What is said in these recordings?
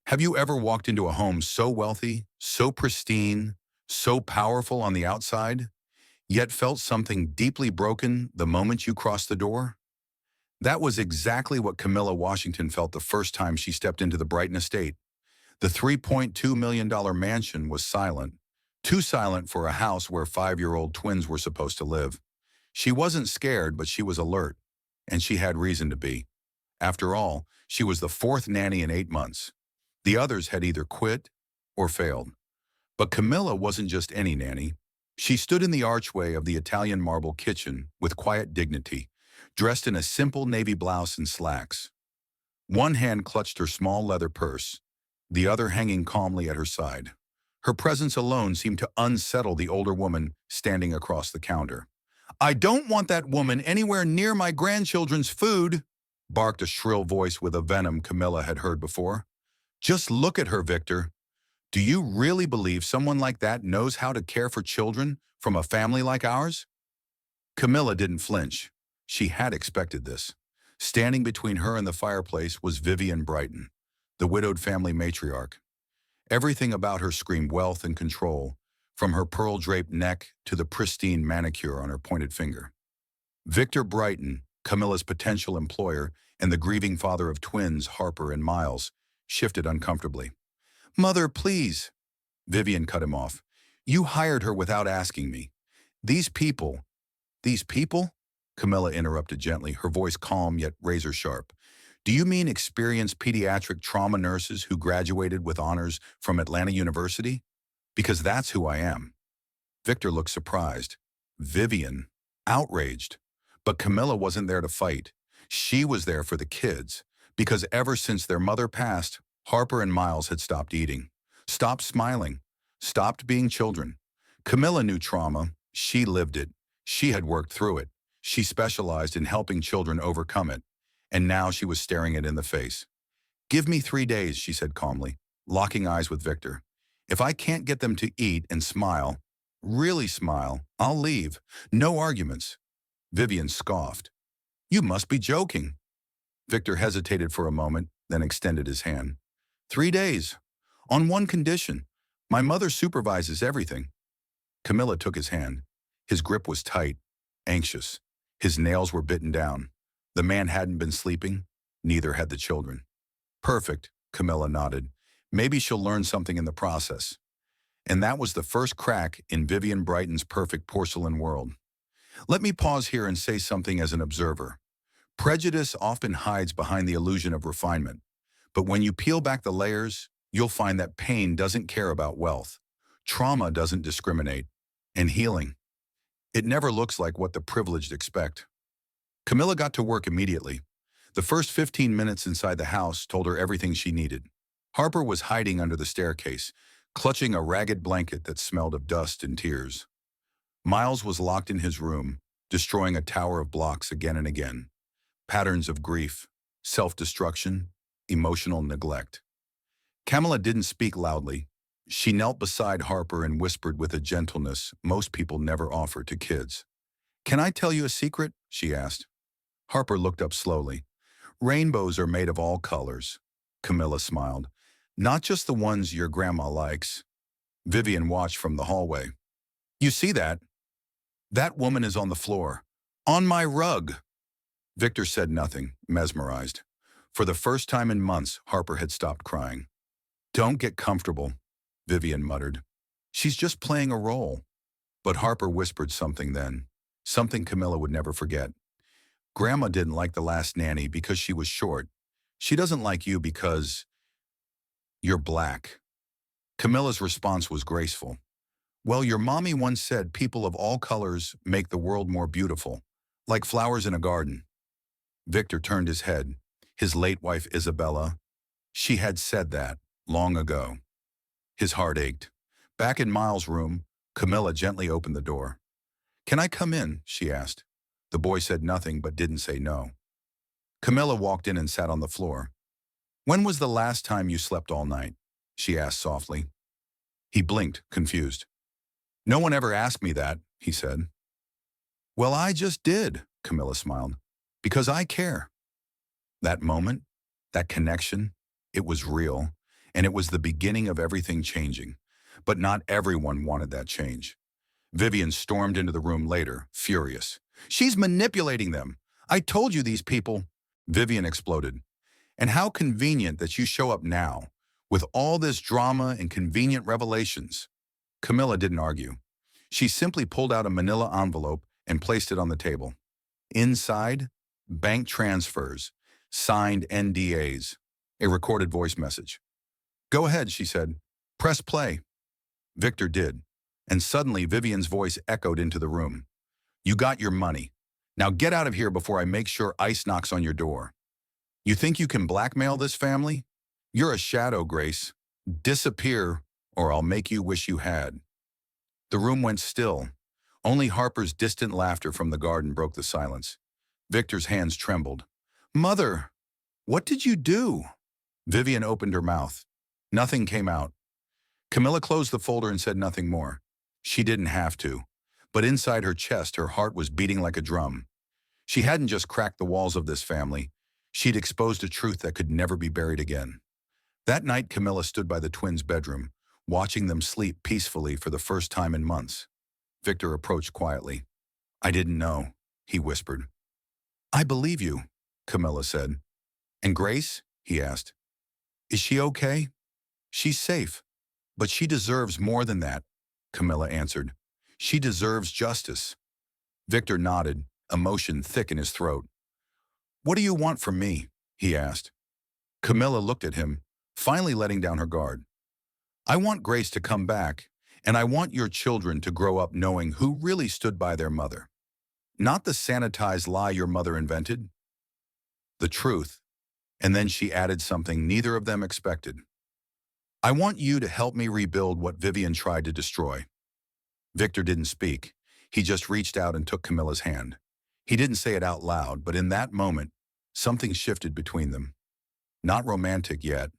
Have you ever walked into a home so wealthy, so pristine, so powerful on the outside, yet felt something deeply broken the moment you crossed the door? That was exactly what Camila Washington felt the first time she stepped into the Brighton estate. The $3.2 million mansion was silent, too silent for a house where 5-year-old twins were supposed to live. She wasn't scared, but she was alert, and she had reason to be. After all, she was the fourth nanny in 8 months. The others had either quit or failed. But Camilla wasn't just any nanny. She stood in the archway of the Italian marble kitchen with quiet dignity, dressed in a simple navy blouse and slacks. One hand clutched her small leather purse, the other hanging calmly at her side. Her presence alone seemed to unsettle the older woman standing across the counter. "I don't want that woman anywhere near my grandchildren's food," barked a shrill voice with a venom Camilla had heard before. "Just look at her, Victor. Do you really believe someone like that knows how to care for children from a family like ours?" Camilla didn't flinch. She had expected this. Standing between her and the fireplace was Victor Brighton, the widowed family matriarch. Everything about her screamed wealth and control, from her pearl-draped neck to the pristine manicure on her pointed finger. Victor Brighton, Camilla's potential employer and the grieving father of twins Harper and Miles, shifted uncomfortably. "Mother, please." Vivian cut him off. "You hired her without asking me. These people—" "These people?" Camilla interrupted gently, her voice calm yet razor-sharp. "Do you mean experienced pediatric trauma nurses who graduated with honors from Atlanta University? Because that's who I am." Victor looked surprised. Vivian, outraged. But Camilla wasn't there to fight. She was there for the kids, because ever since their mother passed, Harper and Miles had stopped eating, stopped smiling, stopped being children. Camilla knew trauma. She lived it. She had worked through it. She specialized in helping children overcome it. And now she was staring it in the face. "Give me 3 days," she said calmly, locking eyes with Victor. "If I can't get them to eat and smile, really smile, I'll leave. No arguments." Vivian scoffed. "You must be joking." Victor hesitated for a moment, then extended his hand. 3 days. On one condition. My mother supervises everything." Camilla took his hand. His grip was tight, anxious. His nails were bitten down. The man hadn't been sleeping. Neither had the children. "Perfect," Camilla nodded. "Maybe she'll learn something in the process." And that was the first crack in Victor Brighton's perfect porcelain world. Let me pause here and say something as an observer. Prejudice often hides behind the illusion of refinement. But when you peel back the layers, you'll find that pain doesn't care about wealth. Trauma doesn't discriminate. And healing, it never looks like what the privileged expect. Camilla got to work immediately. The first 15 minutes inside the house told her everything she needed. Harper was hiding under the staircase, clutching a ragged blanket that smelled of dust and tears. Miles was locked in his room, destroying a tower of blocks again and again. Patterns of grief, self-destruction, emotional neglect. Camilla didn't speak loudly. She knelt beside Harper and whispered with a gentleness most people never offer to kids. "Can I tell you a secret?" she asked. Harper looked up slowly. "Rainbows are made of all colors." Camilla smiled. "Not just the ones your grandma likes." Vivian watched from the hallway. "You see that? That woman is on the floor. On my rug." Victor said nothing, mesmerized. For the first time in months, Harper had stopped crying. "Don't get comfortable," Vivian muttered. "She's just playing a role." But Harper whispered something then, something Camilla would never forget. "Grandma didn't like the last nanny because she was short. She doesn't like you because you're black." Camilla's response was graceful. "Well, your mommy once said people of all colors make the world more beautiful, like flowers in a garden." Victor turned his head. His late wife Isabella, she had said that long ago. His heart ached. Back in Miles' room, Camilla gently opened the door. "Can I come in?" she asked. The boy said nothing but didn't say no. Camilla walked in and sat on the floor. "When was the last time you slept all night?" she asked softly. He blinked, confused. "No one ever asked me that," he said. "Well, I just did," Camilla smiled. "Because I care." That moment, that connection, it was real. and it was the beginning of everything changing. But not everyone wanted that change. Vivian stormed into the room later, furious. "She's manipulating them. I told you these people." Vivian exploded. "And how convenient that you show up now, with all this drama and convenient revelations." Camila didn't argue. She simply pulled out a manila envelope and placed it on the table. Inside, bank transfers, signed NDAs, a recorded voice message. "Go ahead," she said. "Press play." Victor did, and suddenly Vivian's voice echoed into the room. "You got your money. Now get out of here before I make sure ICE knocks on your door. You think you can blackmail this family? You're a shadow, Grace. Disappear, or I'll make you wish you had." The room went still. Only Harper's distant laughter from the garden broke the silence. Victor's hands trembled. "Mother, what did you do?" Vivian opened her mouth. Nothing came out. Camila closed the folder and said nothing more. She didn't have to. But inside her chest, her heart was beating like a drum. She hadn't just cracked the walls of this family. She'd exposed a truth that could never be buried again. That night, Camila stood by the twins' bedroom, watching them sleep peacefully for the first time in months. Victor approached quietly. "I didn't know," he whispered. "I believe you," Camila said. "And Grace?" he asked. "Is she okay?" "She's safe. But she deserves more than that," Camila answered. "She deserves justice." Victor nodded, emotion thick in his throat. "What do you want from me?" he asked. Camila looked at him, finally letting down her guard. "I want Grace to come back, and I want your children to grow up knowing who really stood by their mother. Not the sanitized lie your mother invented. The truth." And then she added something neither of them expected. "I want you to help me rebuild what Vivian tried to destroy." Victor didn't speak. He just reached out and took Camila's hand. He didn't say it out loud, but in that moment, something shifted between them. Not romantic yet,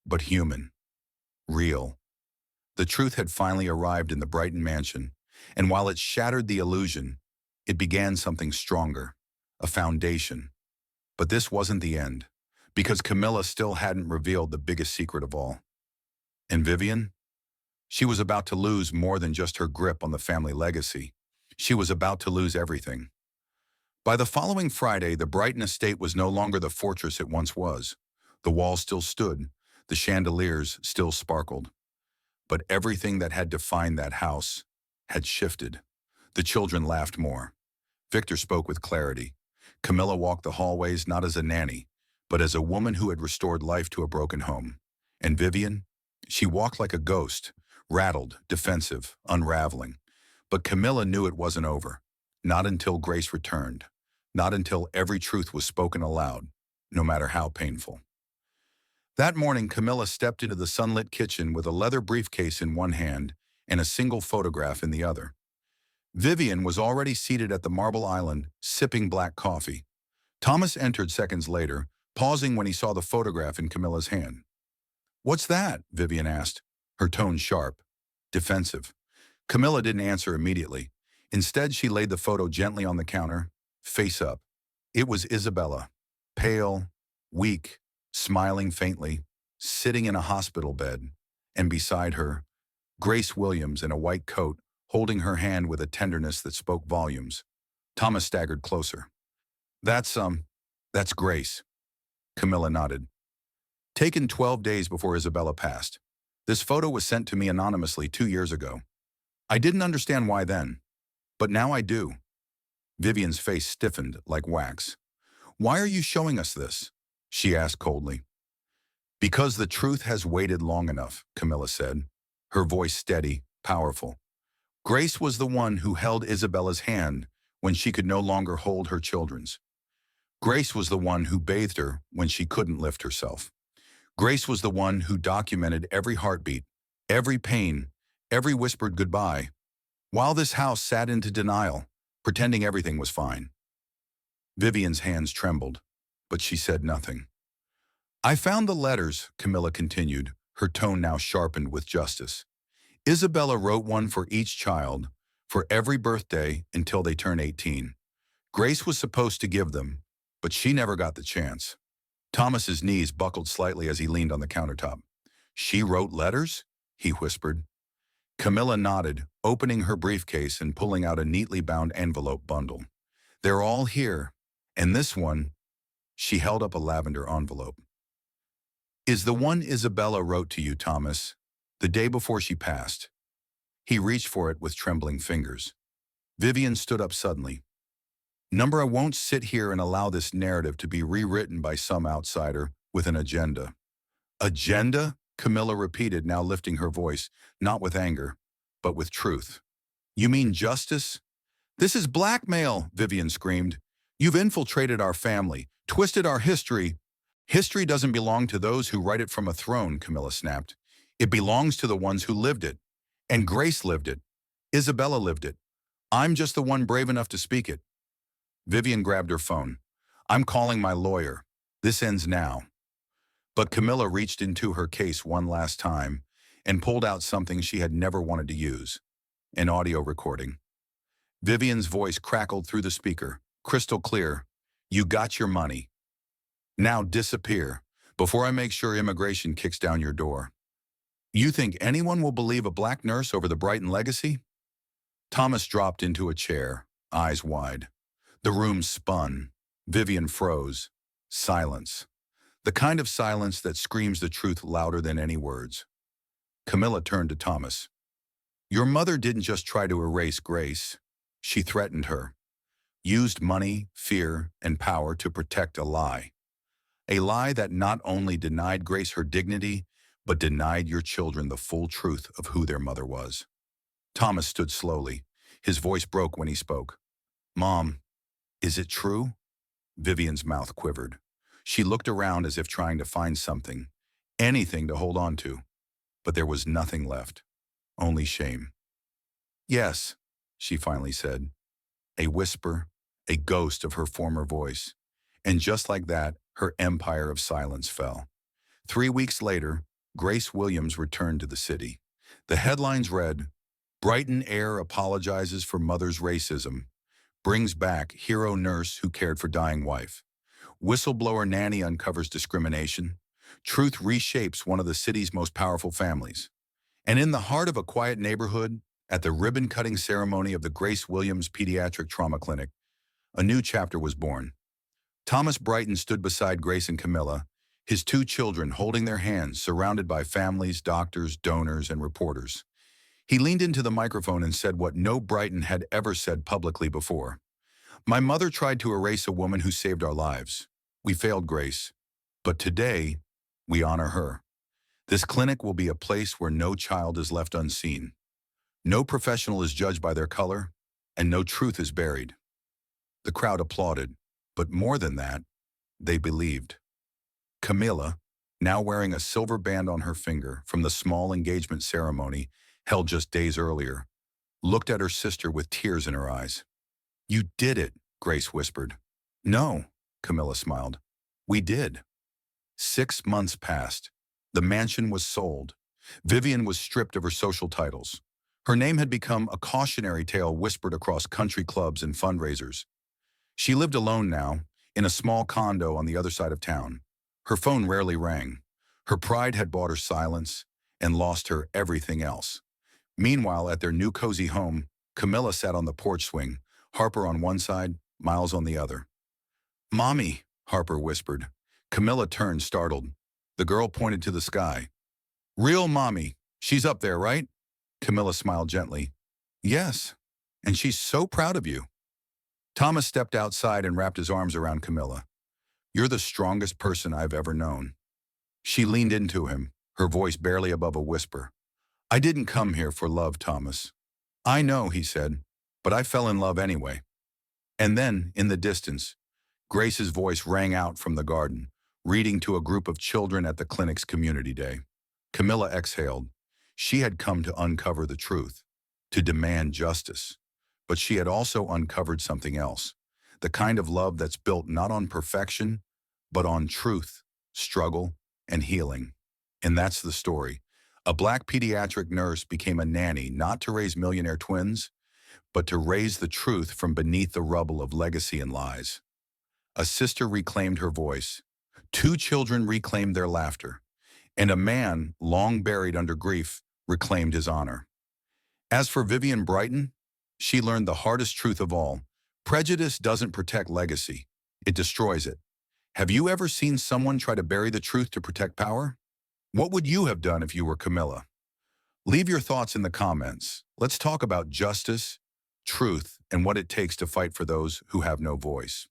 but human. Real. The truth had finally arrived in the Brighton mansion, and while it shattered the illusion, it began something stronger, a foundation. But this wasn't the end, because Camila still hadn't revealed the biggest secret of all. And Vivian? She was about to lose more than just her grip on the family legacy. She was about to lose everything. By the following Friday, the Brighton estate was no longer the fortress it once was. The walls still stood, the chandeliers still sparkled. But everything that had defined that house had shifted. The children laughed more. Victor spoke with clarity. Camila walked the hallways not as a nanny, but as a woman who had restored life to a broken home. And Vivian? She walked like a ghost, rattled, defensive, unraveling. But Camila knew it wasn't over. Not until Grace returned. Not until every truth was spoken aloud, no matter how painful. That morning, Camila stepped into the sunlit kitchen with a leather briefcase in one hand and a single photograph in the other. Vivian was already seated at the marble island, sipping black coffee. Thomas entered seconds later, pausing when he saw the photograph in Camila's hand. "What's that?" Vivian asked, her tone sharp, defensive. Camila didn't answer immediately. Instead, she laid the photo gently on the counter, face up. It was Isabella, pale, weak, smiling faintly, sitting in a hospital bed, and beside her, Grace Williams in a white coat, holding her hand with a tenderness that spoke volumes. Thomas staggered closer. That's Grace." Camila nodded. "Taken 12 days before Isabella passed. This photo was sent to me anonymously 2 years ago. I didn't understand why then, but now I do." Vivian's face stiffened like wax. "Why are you showing us this?" she asked coldly. "Because the truth has waited long enough," Camila said, her voice steady, powerful. "Grace was the one who held Isabella's hand when she could no longer hold her children's. Grace was the one who bathed her when she couldn't lift herself. Grace was the one who documented every heartbeat, every pain, every whispered goodbye, while this house sat into denial, pretending everything was fine." Vivian's hands trembled, but she said nothing. "I found the letters," Camila continued, her tone now sharpened with justice. "Isabella wrote one for each child, for every birthday until they turn 18. Grace was supposed to give them, but she never got the chance." Thomas's knees buckled slightly as he leaned on the countertop. She wrote letters? He whispered. Camila nodded, opening her briefcase and pulling out a neatly bound envelope bundle. They're all here. And this one, she held up a lavender envelope, is the one Isabella wrote to you, Thomas, the day before she passed. He reached for it with trembling fingers. Vivian stood up suddenly. Number, I won't sit here and allow this narrative to be rewritten by some outsider with an agenda. Agenda? Camila repeated, now lifting her voice, not with anger, but with truth. You mean justice? This is blackmail, Vivian screamed. You've infiltrated our family, twisted our history. History doesn't belong to those who write it from a throne, Camila snapped. It belongs to the ones who lived it. And Grace lived it. Isabella lived it. I'm just the one brave enough to speak it. Vivian grabbed her phone. I'm calling my lawyer. This ends now. But Camila reached into her case one last time and pulled out something she had never wanted to use, an audio recording. Vivian's voice crackled through the speaker, crystal clear. You got your money. Now disappear, before I make sure immigration kicks down your door. You think anyone will believe a black nurse over the Brighton legacy? Thomas dropped into a chair, eyes wide. The room spun. Vivian froze. Silence. The kind of silence that screams the truth louder than any words. Camila turned to Thomas. Your mother didn't just try to erase Grace. She threatened her. Used money, fear, and power to protect a lie. A lie that not only denied Grace her dignity, but denied your children the full truth of who their mother was. Thomas stood slowly. His voice broke when he spoke. Mom, is it true? Vivian's mouth quivered. She looked around as if trying to find something, anything to hold on to. But there was nothing left, only shame. Yes, she finally said. A whisper, a ghost of her former voice. And just like that, her empire of silence fell. 3 weeks later, Grace Williams returned to the city. The headlines read, Brighton heir apologizes for mother's racism, brings back hero nurse who cared for dying wife. Whistleblower nanny uncovers discrimination. Truth reshapes one of the city's most powerful families. And in the heart of a quiet neighborhood, at the ribbon-cutting ceremony of the Grace Williams Pediatric Trauma Clinic, a new chapter was born. Thomas Brighton stood beside Grace and Camila, his 2 children holding their hands, surrounded by families, doctors, donors, and reporters. He leaned into the microphone and said what no Brighton had ever said publicly before. My mother tried to erase a woman who saved our lives. We failed, Grace. But today, we honor her. This clinic will be a place where no child is left unseen. No professional is judged by their color, and no truth is buried. The crowd applauded, but more than that, they believed. Camila, now wearing a silver band on her finger from the small engagement ceremony held just days earlier, looked at her sister with tears in her eyes. You did it, Grace whispered. No, Camila smiled. We did. 6 months passed. The mansion was sold. Vivian was stripped of her social titles. Her name had become a cautionary tale whispered across country clubs and fundraisers. She lived alone now, in a small condo on the other side of town. Her phone rarely rang. Her pride had bought her silence and lost her everything else. Meanwhile, at their new cozy home, Camila sat on the porch swing, Harper on one side, Miles on the other. Mommy, Harper whispered. Camila turned, startled. The girl pointed to the sky. Real mommy. She's up there, right? Camila smiled gently. Yes, and she's so proud of you. Thomas stepped outside and wrapped his arms around Camila. You're the strongest person I've ever known. She leaned into him, her voice barely above a whisper. I didn't come here for love, Thomas. I know, he said, but I fell in love anyway. And then, in the distance, Grace's voice rang out from the garden, reading to a group of children at the clinic's community day. Camila exhaled. She had come to uncover the truth, to demand justice. But she had also uncovered something else, the kind of love that's built not on perfection, but on truth, struggle, and healing. And that's the story. A black pediatric nurse became a nanny not to raise millionaire twins, but to raise the truth from beneath the rubble of legacy and lies. A sister reclaimed her voice. 2 children reclaimed their laughter. and a man, long buried under grief, reclaimed his honor. As for Vivian Brighton, she learned the hardest truth of all. Prejudice doesn't protect legacy, it destroys it. Have you ever seen someone try to bury the truth to protect power? What would you have done if you were Camila? Leave your thoughts in the comments. Let's talk about justice, truth, and what it takes to fight for those who have no voice.